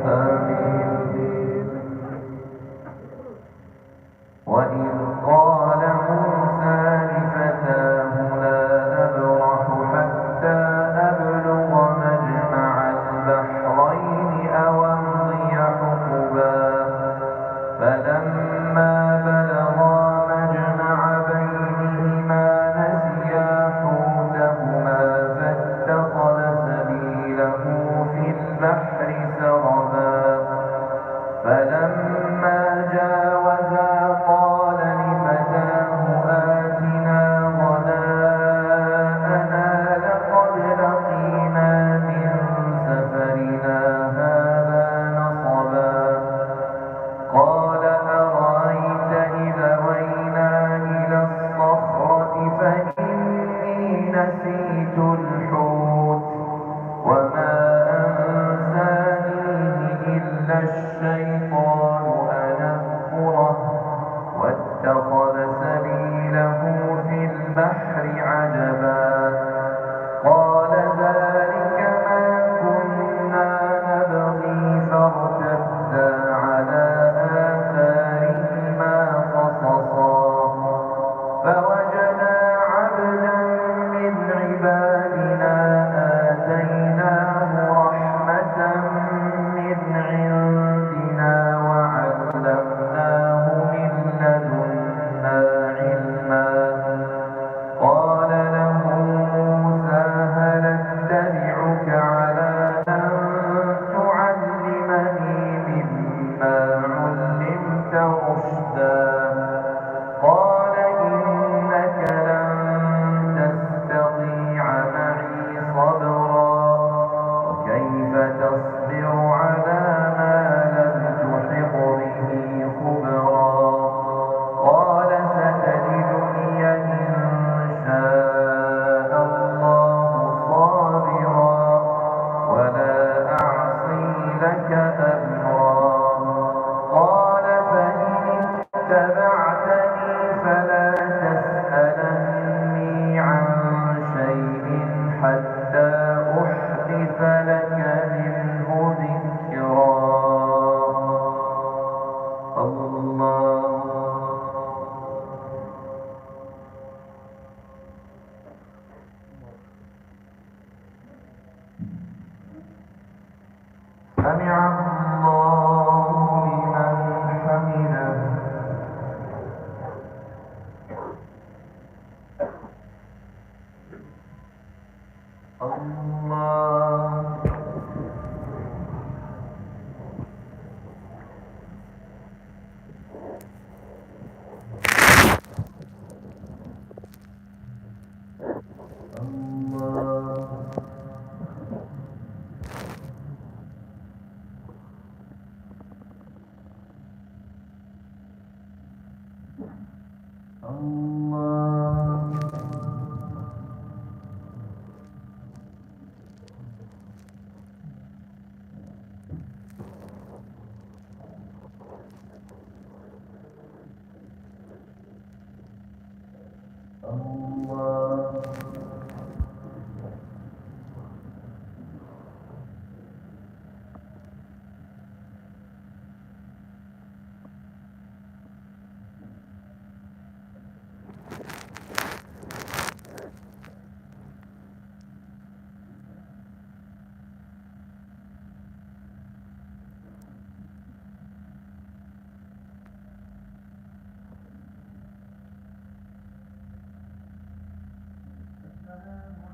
آمين. وإذ قال موسى لفتاه لا أبرح حتى أبلغ مجمع البحرين أو أمضي حقبا فلما بلغا مجمع بينهما نسيا حوتهما فاتخذ سبيله في البحر سربا فلما جاوزا قال لفتاه آتنا غداءنا لقد لقينا من سفرنا هذا نصبا قال أرأيت إذا وينا إلى الصخرة فإني نسيت الحوت وما أنسانيه إلا الشيطان أن أذكره واتخذ سبيله في البحر عجبا قال ذلك ما كنا نبغي فارتدا على آثارهما قصصا فوجدا عبدا من عبادنا آتيناه رحمة من عندنا وعلمناه من لدنا علما قال له موسى هل اتبعك على أن تعلمني مما علمت رشدا قال إنك لن تستطيع معي صبرا وكيف تصبر على ما لم تحط به خبرا قال ستجدني إن شاء الله صابرا ولا أعصي لك أمرا قال فإن اتبعتني فلا تسألني عن شيء حتى أحدث لك منه ذكرا الله سمع الله لمن حمده الله السلام